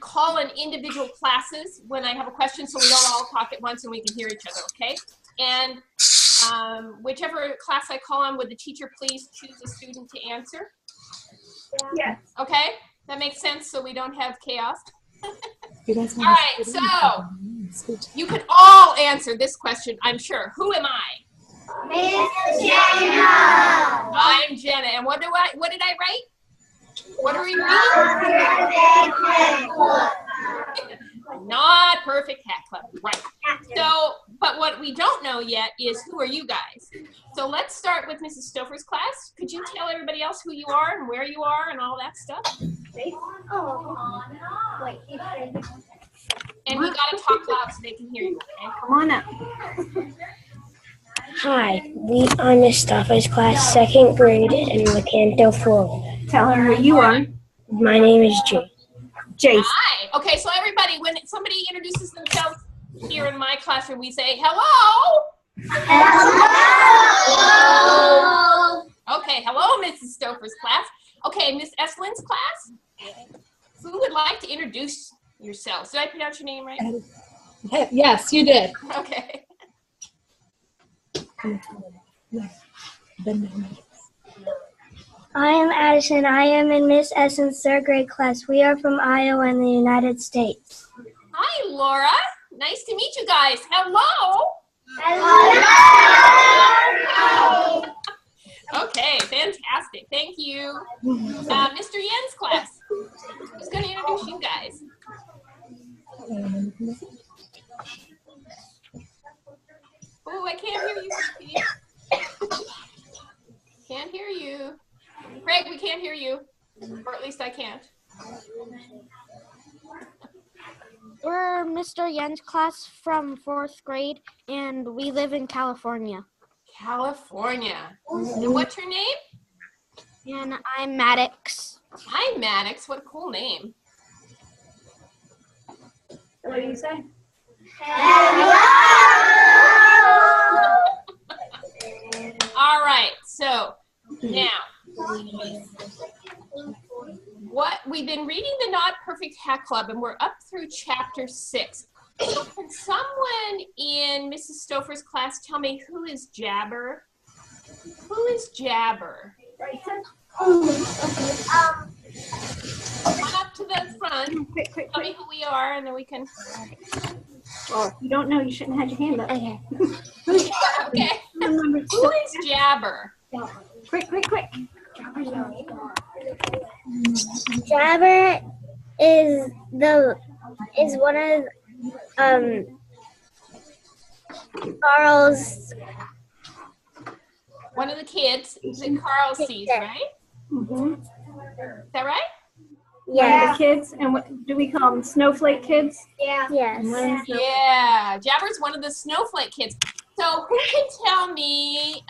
call in individual classes when I have a question, so we don't all talk at once and we can hear each other, okay? And whichever class I call on, would the teacher please choose a student to answer? Yes. Okay, that makes sense, so we don't have chaos. All right, so you can all answer this question, I'm sure. Who am I? Ms.Jenaia. I'm Jena, and what did I write? What are we reading? Not perfect hat club, right? So, but what we don't know yet is who are you guys? So let's start with Mrs. Stouffer's class. Could you tell everybody else who you are and where you are and all that stuff? And we gotta talk loud so they can hear you, okay? Come on up. Hi, we are Ms. Stouffer's class, 2nd grade in Lecanto, Florida. Tell her who you are. My name is Jace. Jace. Hi. Okay, so everybody, when somebody introduces themselves here in my classroom, we say, hello. Hello. Okay, hello, Mrs. Stouffer's class. Okay, Miss Eslin's class. Who would like to introduce yourselves? Did I pronounce your name right? Yes, you did. Okay. I am Addison. I am in Miss Essen's 3rd grade class. We are from Iowa in the United States. Hi, Laura. Nice to meet you guys. Hello. Hello. Okay, fantastic. Thank you. Mr. Yen's class. Who's going to introduce you guys? Oh, I can't hear you, Steve. Can't hear you. Craig, we can't hear you. Or at least I can't. We're Mr. Yen's class from 4th grade, and we live in California. California. And what's your name? And I'm Maddox. Hi, Maddox. What a cool name. What do you say? Hello. All right. So now, what we've been reading the Not Perfect Hat Club, and we're up through chapter 6. So can someone in Mrs. Stouffer's class tell me who is Jabber? Who is Jabber? Come on up to the front. Quick. Tell me who we are, and then we can. Well, if you don't know, you shouldn't have your hand up. Okay. Okay. Who is Jabber? Quick. Jabber is one of Carl's. One of the kids that Carl sees, right? Mm-hmm. Is that right? Yes. The kids, and what do we call them? Snowflake kids? Yeah. Yes. Yeah. Jabber's one of the snowflake kids. So who can tell me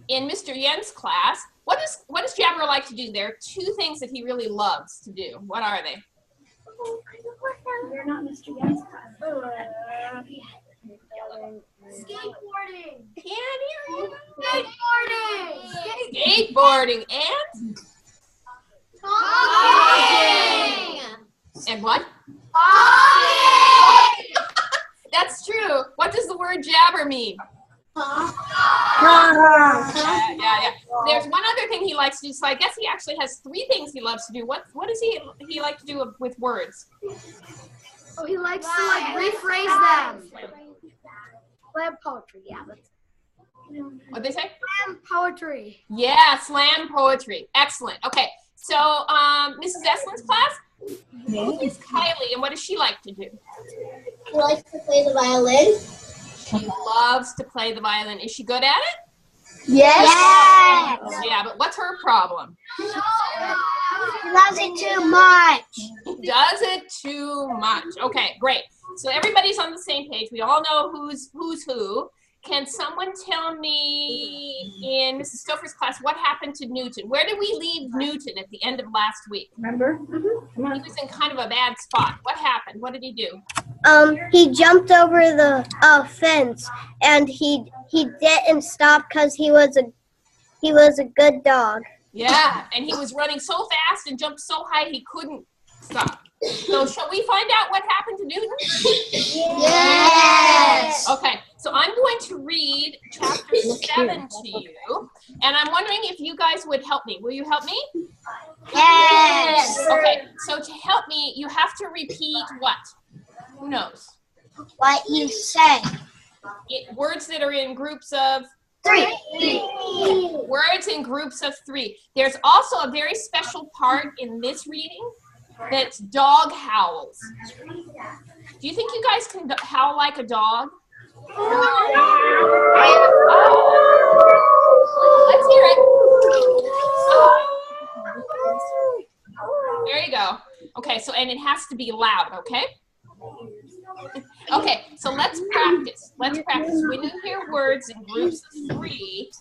in Mr. Yen's class, what does Jabber like to do? There are 2 things that he really loves to do. What are they? You're not Mr. Young's class. Skateboarding. Can't hear you. Skateboarding. Skateboarding and Talking. And what? Talking. That's true. What does the word jabber mean? Yeah. There's one other thing he likes to do. So I guess he actually has 3 things he loves to do. What does he like to do with words? Oh, he likes to like rephrase them. Slam poetry, yeah. What'd they say? Slam poetry. Yeah, slam poetry. Excellent. Okay. So, Mrs. Eslin's class, who is Kylie, and what does she like to do? She likes to play the violin. She loves to play the violin. Is she good at it? Yes. Yeah, but what's her problem? She loves it too much. Does it too much. Okay, great. So everybody's on the same page. We all know who's who. Can someone tell me in Mrs. Stouffer's class what happened to Newton? Where did we leave Newton at the end of last week? Remember? He was in kind of a bad spot. What happened? What did he do? He jumped over the fence, and he didn't stop because he was a good dog. Yeah, and he was running so fast and jumped so high he couldn't stop. So shall we find out what happened to Newton? Yes. Okay, so I'm going to read chapter 7 to you, and I'm wondering if you guys would help me. Will you help me? Yes. Okay, so to help me, you have to repeat what? Who knows? What you say. Words that are in groups of 3. words in groups of 3. There's also a very special part in this reading that's dog howls. Do you think you guys can howl like a dog? Let's hear it. There you go. Okay, so and it has to be loud, okay? Okay, so let's practice. Let's practice. When you hear words in groups of 3,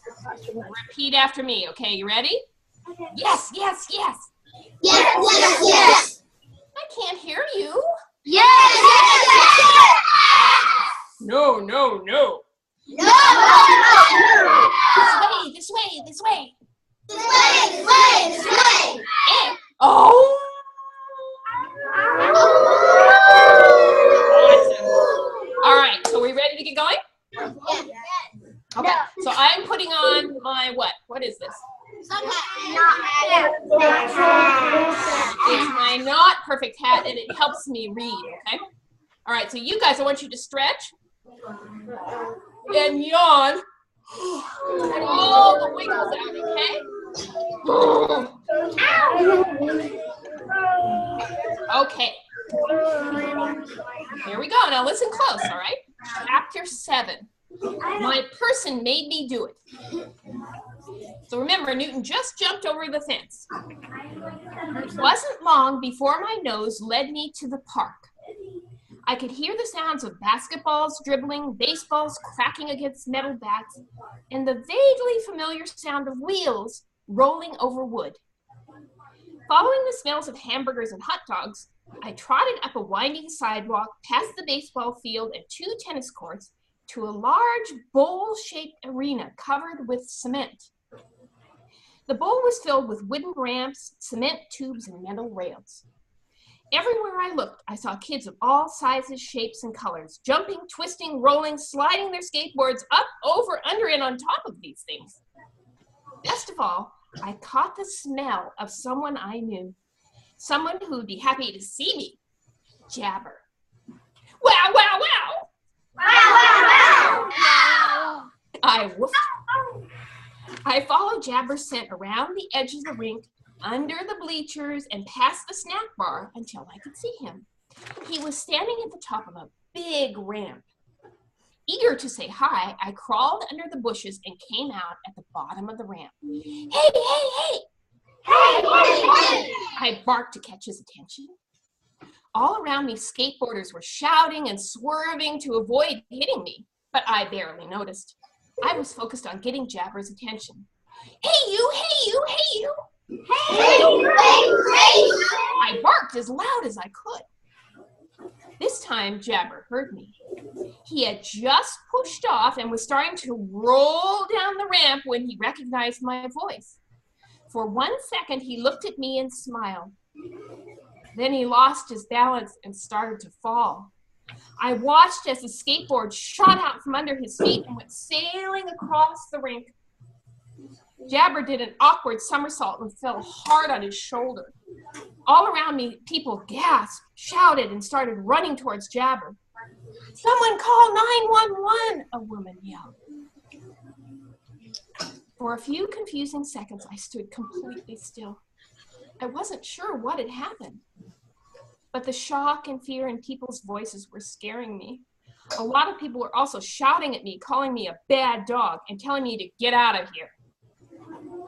repeat after me, okay? You ready? Yes, yes, yes. Yes, yes, yes. I can't hear you. Yes, yes, yes. No, no, no. No, no, This way, this way, this way. This way, this way, this way. Oh! Awesome. All right, so we ready to get going? Okay, so I'm putting on my what? What is this? It's my not perfect hat, and it helps me read, okay? All right, so you guys, I want you to stretch and yawn. Get all the wiggles out, okay? Okay. Here we go. Now listen close, all right? Chapter 7. My person made me do it. So remember, Newton just jumped over the fence. It wasn't long before my nose led me to the park. I could hear the sounds of basketballs dribbling, baseballs cracking against metal bats, and the vaguely familiar sound of wheels rolling over wood. Following the smells of hamburgers and hot dogs, I trotted up a winding sidewalk past the baseball field and 2 tennis courts to a large bowl-shaped arena covered with cement. The bowl was filled with wooden ramps, cement tubes, and metal rails. Everywhere I looked, I saw kids of all sizes, shapes, and colors, jumping, twisting, rolling, sliding their skateboards up, over, under, and on top of these things. Best of all, I caught the smell of someone I knew, someone who'd be happy to see me. Jabber. Wow, wow, wow! Wow, wow, wow. I woofed. I followed Jabber's scent around the edge of the rink, under the bleachers, and past the snack bar until I could see him. He was standing at the top of a big ramp. Eager to say hi, I crawled under the bushes and came out at the bottom of the ramp. Hey, hey, hey! Hey, hey, hey. I barked to catch his attention. All around me, skateboarders were shouting and swerving to avoid hitting me, but I barely noticed. I was focused on getting Jabber's attention. Hey, you, hey, you, hey, you! Hey, hey, hey. I barked as loud as I could. This time, Jabber heard me. He had just pushed off and was starting to roll down the ramp when he recognized my voice. For 1 second, he looked at me and smiled. Then he lost his balance and started to fall. I watched as the skateboard shot out from under his feet and went sailing across the rink. Jabber did an awkward somersault and fell hard on his shoulder. All around me, people gasped, shouted, and started running towards Jabber. Someone call 911, a woman yelled. For a few confusing seconds, I stood completely still. I wasn't sure what had happened, but the shock and fear in people's voices were scaring me. A lot of people were also shouting at me, calling me a bad dog, and telling me to get out of here.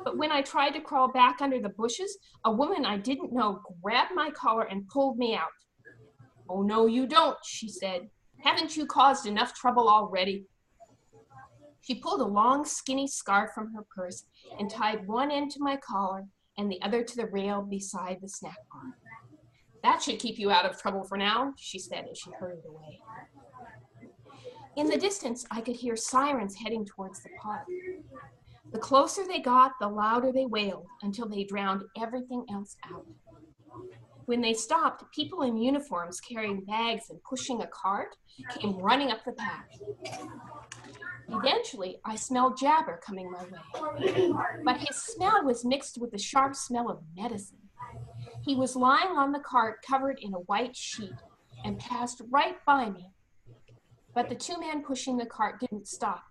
But when I tried to crawl back under the bushes, a woman I didn't know grabbed my collar and pulled me out. "Oh, no, you don't," she said. "Haven't you caused enough trouble already?" She pulled a long, skinny scarf from her purse and tied one end to my collar and the other to the rail beside the snack bar. "That should keep you out of trouble for now," she said as she hurried away. In the distance, I could hear sirens heading towards the park. The closer they got, the louder they wailed until they drowned everything else out. When they stopped, people in uniforms carrying bags and pushing a cart came running up the path. Eventually, I smelled Jabber coming my way, but his smell was mixed with the sharp smell of medicine. He was lying on the cart covered in a white sheet and passed right by me. But the two men pushing the cart didn't stop,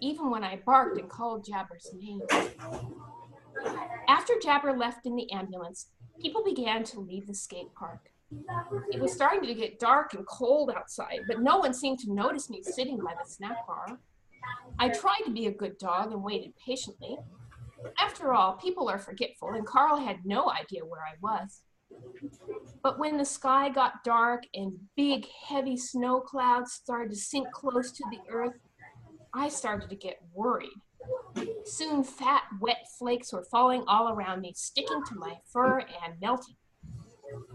even when I barked and called Jabber's name. After Jabber left in the ambulance, people began to leave the skate park. It was starting to get dark and cold outside, but no one seemed to notice me sitting by the snack bar. I tried to be a good dog and waited patiently. After all, people are forgetful, and Carl had no idea where I was. But when the sky got dark and big, heavy snow clouds started to sink close to the earth, I started to get worried. Soon, fat, wet flakes were falling all around me, sticking to my fur and melting.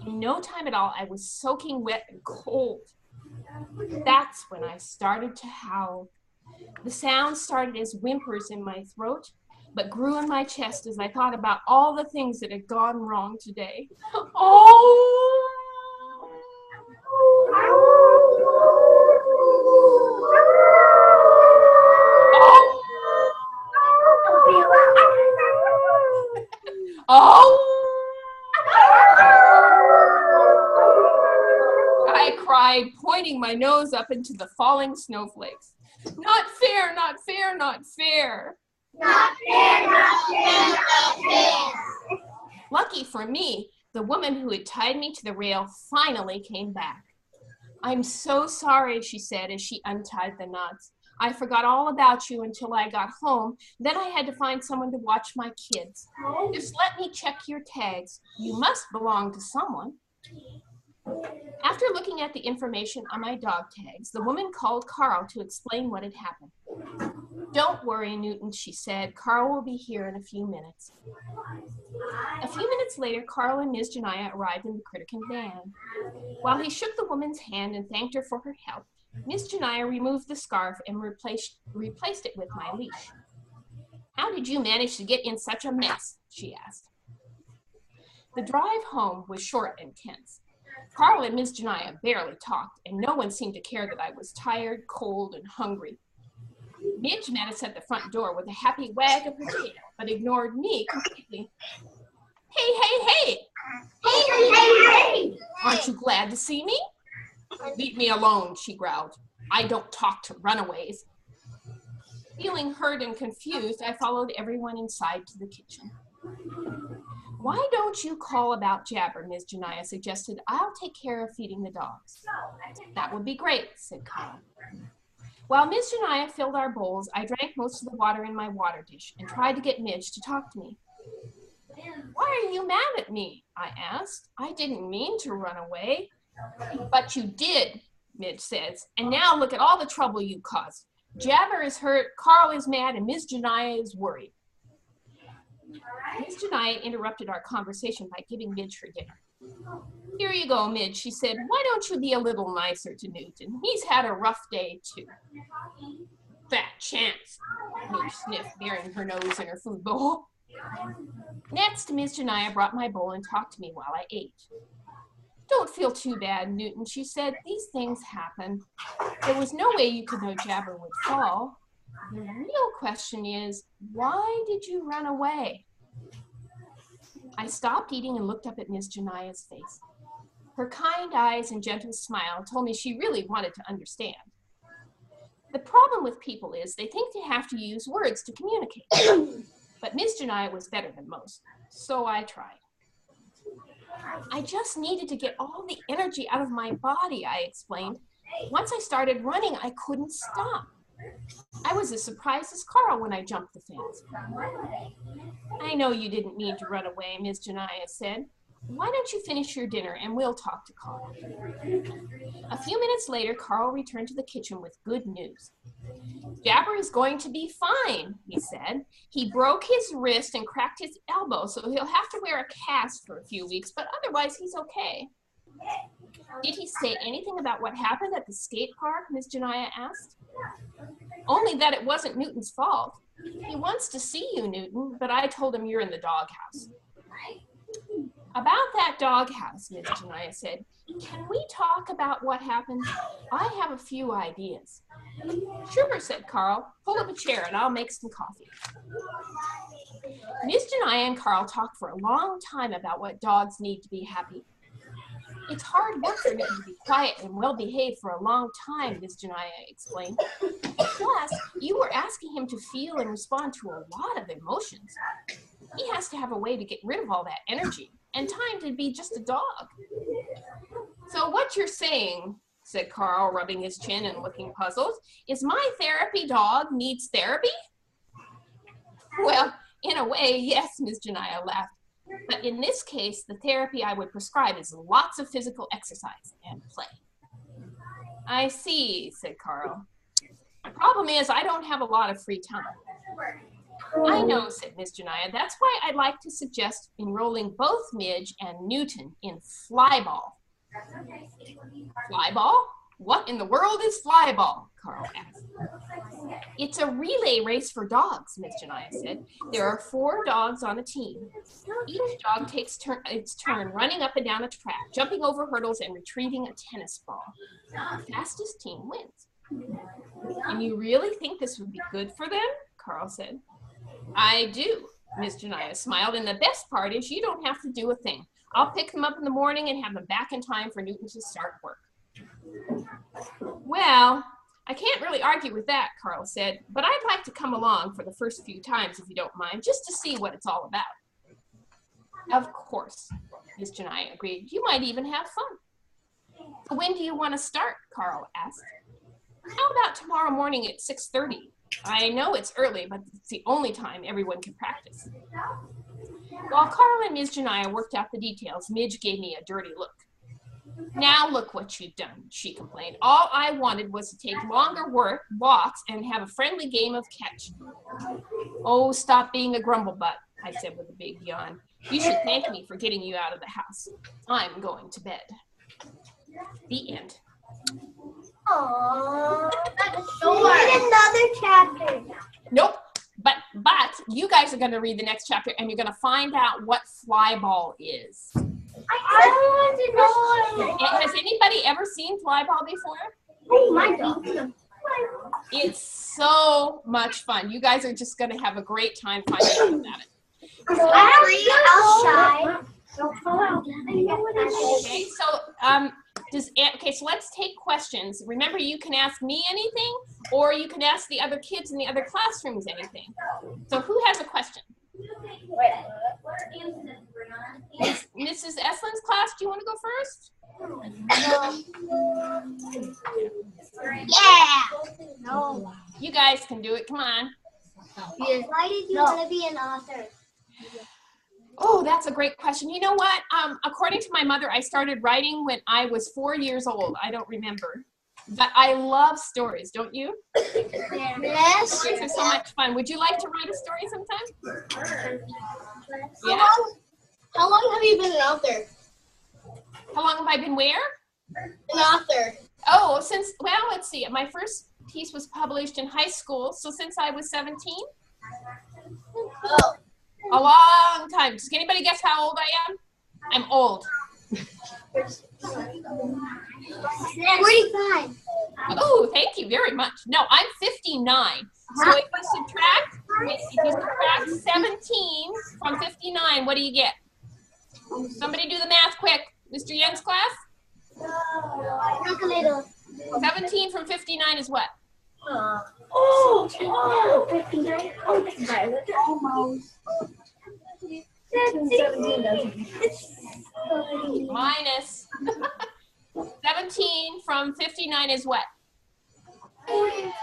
In no time at all, I was soaking wet and cold. That's when I started to howl. The sound started as whimpers in my throat, but grew in my chest as I thought about all the things that had gone wrong today. Oh! Oh! I cried, pointing my nose up into the falling snowflakes. Not fair, not fair, not fair. Not fair, not fair, not fair. Lucky for me, the woman who had tied me to the rail finally came back. I'm so sorry, she said as she untied the knots. I forgot all about you until I got home. Then I had to find someone to watch my kids. Just let me check your tags. You must belong to someone. After looking at the information on my dog tags, the woman called Carl to explain what had happened. Don't worry, Newton, she said. Carl will be here in a few minutes. A few minutes later, Carl and Ms.Jenaia arrived in the Crittenden van. While he shook the woman's hand and thanked her for her help, Ms.Jenaia removed the scarf and replaced it with my leash. How did you manage to get in such a mess? She asked. The drive home was short and tense. Carl and Ms.Jenaia barely talked, and no one seemed to care that I was tired, cold, and hungry. Midge met us at the front door with a happy wag of her tail, but ignored me completely. Hey, hey, hey! Hey, hey, hey, hey! Aren't you glad to see me? Leave me alone, she growled. I don't talk to runaways. Feeling hurt and confused, I followed everyone inside to the kitchen. Why don't you call about Jabber, Ms.Jenaia suggested. I'll take care of feeding the dogs. That would be great, said Carl. While Ms.Jenaia filled our bowls, I drank most of the water in my water dish and tried to get Midge to talk to me. Why are you mad at me? I asked. I didn't mean to run away. But you did, Midge says, and now look at all the trouble you caused. Jabber is hurt, Carl is mad, and Ms.Jenaia is worried. Ms.Jenaia interrupted our conversation by giving Midge her dinner. Here you go, Midge, she said. Why don't you be a little nicer to Newton? He's had a rough day, too. Fat chance, Midge sniffed, burying her nose in her food bowl. Next, Ms.Jenaia brought my bowl and talked to me while I ate. Don't feel too bad, Newton, she said. These things happen. There was no way you could know Jabber would fall. The real question is, why did you run away? I stopped eating and looked up at Ms.Jenaia's face. Her kind eyes and gentle smile told me she really wanted to understand. The problem with people is they think they have to use words to communicate. But Ms.Jenaia was better than most, so I tried. I just needed to get all the energy out of my body, I explained. Once I started running, I couldn't stop. I was as surprised as Carl when I jumped the fence. I know you didn't mean to run away, Ms.Jenaia said. Why don't you finish your dinner and we'll talk to Carl. A few minutes later, Carl returned to the kitchen with good news. Jabber is going to be fine, he said. He broke his wrist and cracked his elbow, so he'll have to wear a cast for a few weeks, but otherwise he's okay. Did he say anything about what happened at the skate park, Ms.Jenaia asked. Only that it wasn't Newton's fault. He wants to see you, Newton, but I told him you're in the doghouse. About that doghouse, Ms.Jenaia said, can we talk about what happened? I have a few ideas. Sure, said Carl. Pull up a chair and I'll make some coffee. Ms.Jenaia and Carl talked for a long time about what dogs need to be happy. It's hard work for him to be quiet and well-behaved for a long time, Ms.Jenaia explained. Plus, you were asking him to feel and respond to a lot of emotions. He has to have a way to get rid of all that energy and time to be just a dog. So what you're saying, said Carl, rubbing his chin and looking puzzled, is my therapy dog needs therapy? Well, in a way, yes, Ms.Jenaia laughed. But in this case, the therapy I would prescribe is lots of physical exercise and play. I see, said Carl. The problem is I don't have a lot of free time. I know, said Ms.Jenaia. That's why I'd like to suggest enrolling both Midge and Newton in flyball. Flyball? What in the world is flyball? Carl asked. It's a relay race for dogs, Ms.Jenaia said. There are 4 dogs on a team. Each dog takes its turn running up and down a track, jumping over hurdles and retrieving a tennis ball. The fastest team wins. And you really think this would be good for them? Carl said. I do, Ms.Jenaia smiled, and the best part is you don't have to do a thing. I'll pick them up in the morning and have them back in time for Newton to start work. Well, I can't really argue with that, Carl said, but I'd like to come along for the first few times, if you don't mind, just to see what it's all about. Of course, Ms.Jenaia agreed. You might even have fun. When do you want to start? Carl asked. How about tomorrow morning at 6:30? I know it's early, but it's the only time everyone can practice. While Carl and Ms.Jenaia worked out the details, Midge gave me a dirty look. Now look what you've done, she complained. All I wanted was to take longer walks and have a friendly game of catch. Oh, stop being a grumblebutt, I said with a big yawn. You should thank me for getting you out of the house. I'm going to bed. The end. Aww, that's We need another chapter. Nope. But you guys are going to read the next chapter and you're going to find out what flyball is. I want to know. Has anybody ever seen flyball before? Oh my God. It's so much fun. You guys are just going to have a great time finding out about it. Outside. Okay, so let's take questions. Remember, you can ask me anything, or you can ask the other kids in the other classrooms anything. So who has a question? Mrs. Eslin's class, do you want to go first? Yeah. No. You guys can do it. Come on. Why did you want to be an author? Oh, that's a great question. You know what? According to my mother, I started writing when I was 4 years old. I don't remember. But I love stories, don't you? Yes. Stories are so much fun. Would you like to write a story sometime? Yeah? How long have you been an author? How long have I been where? An author. Oh, let's see. My first piece was published in high school, so since I was 17. Oh. A long time. Does anybody guess how old I am? I'm old. 45. Oh, thank you very much. No, I'm 59. So if you subtract 17 from 59, what do you get? Somebody do the math quick. Mr. Yen's class? Calculator. 17 from 59 is what? 59. Almost. Minus 17 from 59 is what? 30.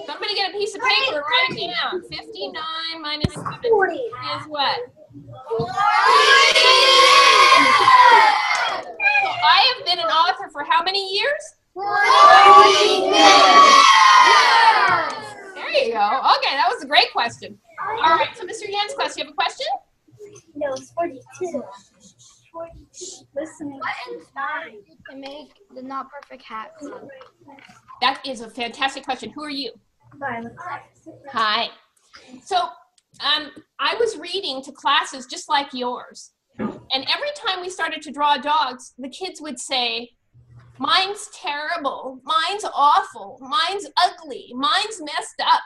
Somebody get a piece of paper and write it down. 59 minus 17 is what? So I have been an author for how many years? 40 years. There you go. Okay, that was a great question. All right, so Mr. Yen's class, you have a question? No, it's 42. 40. Listening. To make the not perfect hat. That is a fantastic question. Who are you? Violet. Hi. So I was reading to classes just like yours. And every time we started to draw dogs, the kids would say, mine's terrible, mine's awful, mine's ugly, mine's messed up.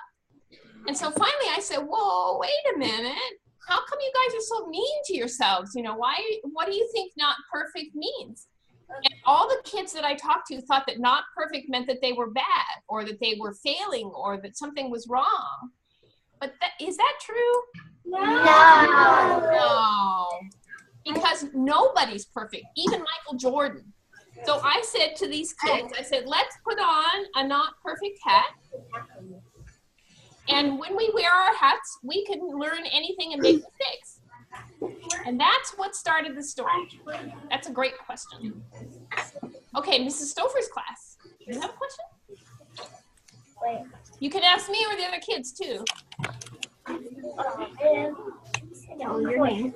And so finally I said, whoa, wait a minute. How come you guys are so mean to yourselves? You know, what do you think not perfect means? And all the kids that I talked to thought that not perfect meant that they were bad or that they were failing or that something was wrong. But is that true? No. Because nobody's perfect, even Michael Jordan. So I said to these kids, I said, let's put on a not perfect hat. And when we wear our hats, we can learn anything and make mistakes. And that's what started the story. That's a great question. Okay, Mrs. Stouffer's class. Do you have a question? You can ask me or the other kids too. Tell your name.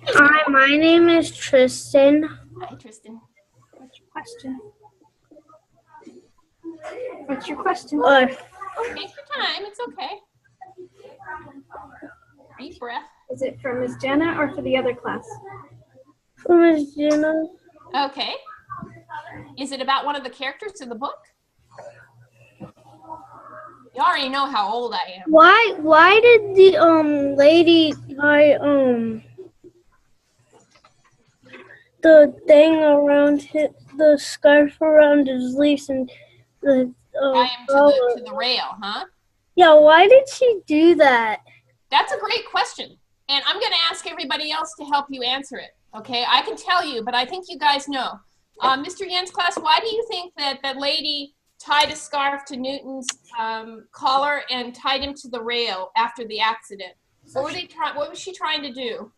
Hi, my name is Tristan. Hi, Tristan. What's your question? What's your question? Take your time, it's okay. Deep breath. Is it for Ms. Jena or for the other class? For Ms. Jena. Okay. Is it about one of the characters in the book? You already know how old I am. Why did the lady tie the thing around the scarf around his leash and the I am to the rail, huh? Yeah, why did she do that? That's a great question. And I'm going to ask everybody else to help you answer it. Okay, I can tell you, but I think you guys know. Mr. Yen's class, why do you think that that lady tied a scarf to Newton's collar and tied him to the rail after the accident? What was she trying to do?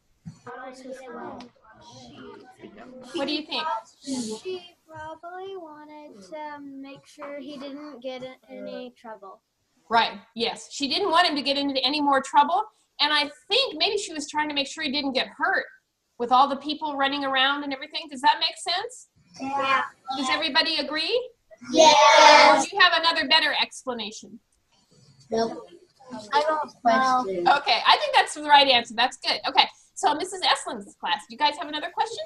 What do you think? She probably wanted to make sure he didn't get in any trouble. Right, yes. She didn't want him to get into any more trouble. And I think maybe she was trying to make sure he didn't get hurt with all the people running around and everything. Does that make sense? Yeah. Does everybody agree? Yes. Or do you have another better explanation? Nope. I don't know. Okay, I think that's the right answer. That's good. Okay, so Mrs. Eslin's class, do you guys have another question?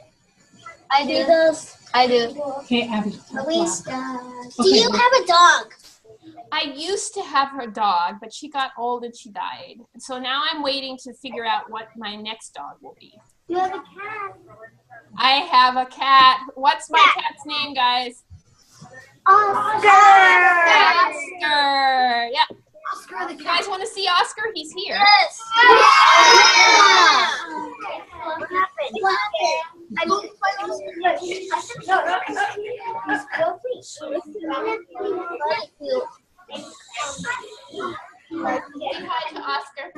I do this. I do. Okay, Abby. Elise does. Do you have a dog? I used to have her dog, but she got old and she died. And so now I'm waiting to figure out what my next dog will be. You have a cat. I have a cat. What's my cat's name, guys? Oscar. Oscar. Yeah. Oscar the You cat. guys want to see Oscar? He's here. Yes. What happened? What happened? I mean, Say hi to Oscar.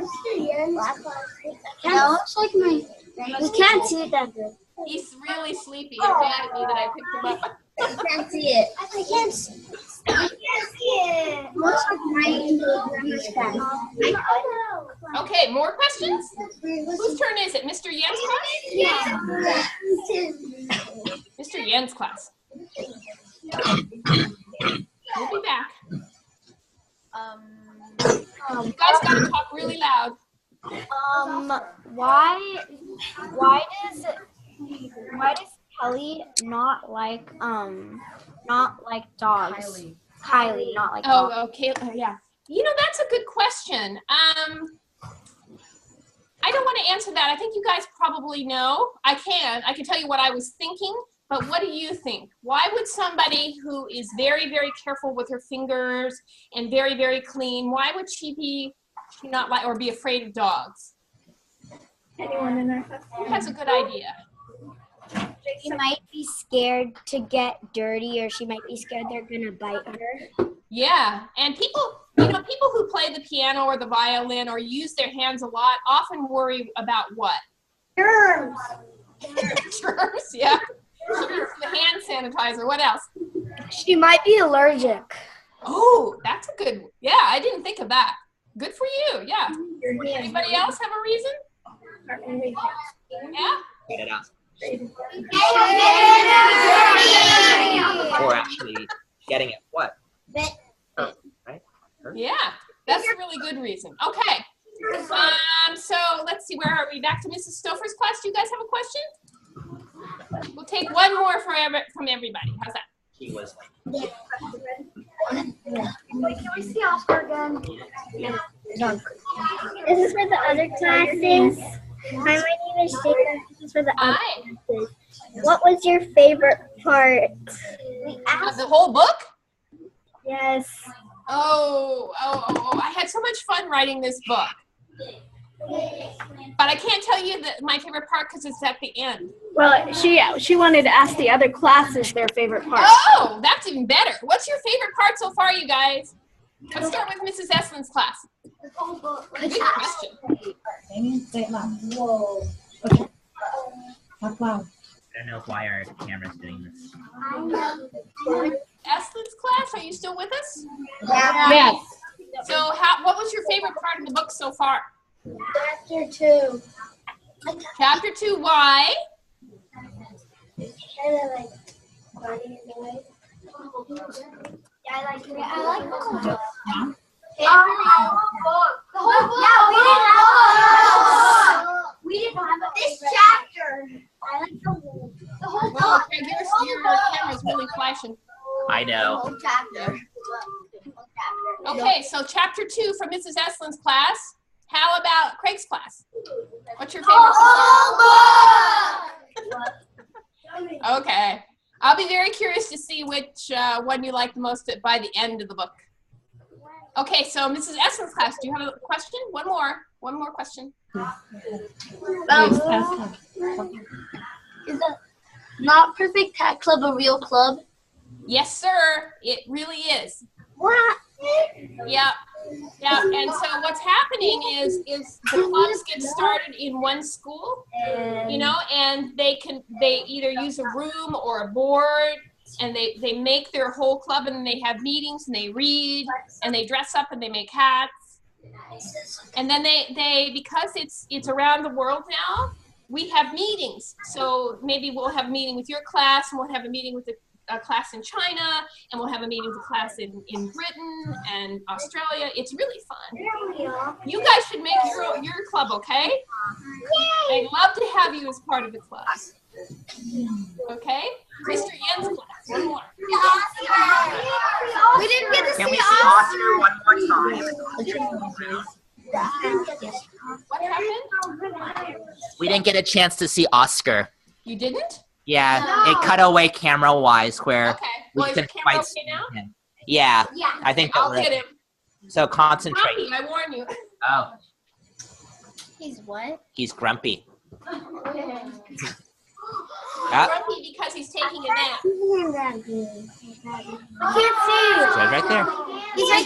That looks like my. We can't see it that good. He's really sleepy and mad at me that I picked him up. I can't see it. I can't see it. I can't see it. Looks like my cat. Okay, more questions? Whose turn is it? Mr. Yen's class? Yeah. Mr. Yen's class. We'll be back. You guys gotta talk really loud. Why does Kelly not like dogs? Kylie, not like dogs. Oh, okay, yeah. You know, that's a good question. I don't want to answer that. I think you guys probably know. I can tell you what I was thinking, but what do you think? Why would somebody who is very, very careful with her fingers and very, very clean, why would she not like or be afraid of dogs? Anyone in our class? Who has a good idea? She might be scared to get dirty, or she might be scared they're gonna bite her. Yeah, and people who play the piano or the violin or use their hands a lot often worry about what? Germs. Germs, yeah. She uses the hand sanitizer. What else? She might be allergic. Oh, that's a good. Yeah, I didn't think of that. Good for you. Yeah. Anybody else have a reason? Yeah. Get it out. Or actually getting it. What? Oh, right? Yeah, that's a really good reason. Okay, So let's see, where are we? Back to Mrs. Stouffer's class. Do you guys have a question? We'll take one more from everybody. How's that? He was Can we see Oscar again? This is for the other classes. Hi, my name is Jena. This is for the other classes. What was your favorite part? Of the whole book? Yes. Oh, I had so much fun writing this book. But I can't tell you my favorite part because it's at the end. Well, she wanted to ask the other classes their favorite part. Oh, that's even better. What's your favorite part so far, you guys? Let's start with Mrs. Eslin's class. Good question. Say it loud. Whoa. Okay. Talk loud. I don't know why our camera's doing this. Eslin's class, are you still with us? Yes. So what was your favorite part of the book so far? Chapter 2. Chapter 2, why? Kind of like funny in a way. Yeah, I like it. I like the whole book. The whole book. The whole book. Yeah, we didn't have this chapter. I like the whole Well, Craig, your camera's really flashing. I know. Whole chapter. Okay, so chapter 2 from Mrs. Eslin's class. How about Craig's class? What's your favorite? Okay. I'll be very curious to see which one you like the most by the end of the book. Okay, so Mrs. Eslin's class, do you have a question? One more question. Yes, ask her. Is the Not Perfect Hat Club a real club? Yes, sir. It really is. What? Yeah. And so what's happening is the clubs get started in one school, you know, and they either use a room or a board, and they make their whole club, and they have meetings, and they read, and they dress up, and they make hats, and then they because it's around the world now, we have meetings. So maybe we'll have a meeting with your class, and we'll have a meeting with a class in China, and we'll have a meeting with a class in Britain and Australia. It's really fun. You guys should make your club, okay? I'd love to have you as part of the club. Okay? Mr. Yen's class, one more. We didn't get to Can see we see Oscar one more time? What happened? We didn't get a chance to see Oscar. You didn't? Yeah, it cut away camera-wise where Okay. Well, is your couldn't camera quite okay see now? him. Yeah, Yeah. I think I'll that get him. So concentrate. Grumpy, I warn you. Oh, He's what? he's grumpy. Grumpy because he's taking a nap. Can't see. It's right there. He's like,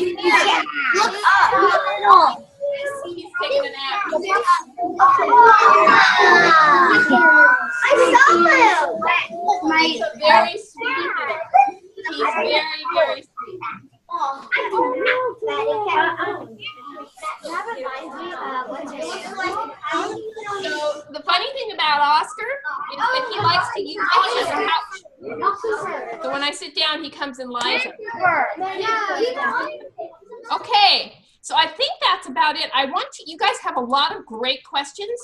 look up. He's taking a nap. I saw him. He's a very sweet. He's very, very sweet. So the funny thing about Oscar is that he likes to use me as a couch. So when I sit down, he comes and lies. Okay, so I think that's about it. You guys have a lot of great questions.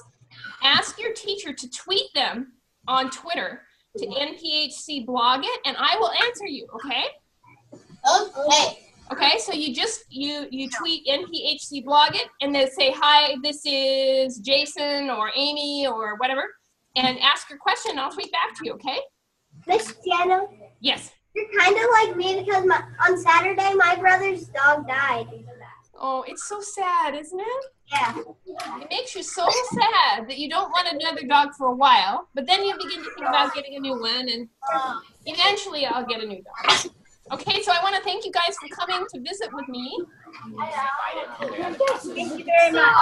Ask your teacher to tweet them on Twitter to NPHCBlogIt, and I will answer you, okay? Okay, so you tweet NPHCBlogIt and then say, hi, this is Jason or Amy or whatever, and ask your question, and I'll tweet back to you, okay? Miss Jena, Yes. you're kind of like me because on Saturday my brother's dog died. Oh, it's so sad, isn't it? Yeah. It makes you so sad that you don't want another dog for a while, but then you begin to think about getting a new one, and eventually I'll get a new dog. Okay, so I want to thank you guys for coming to visit with me. Thank you very much.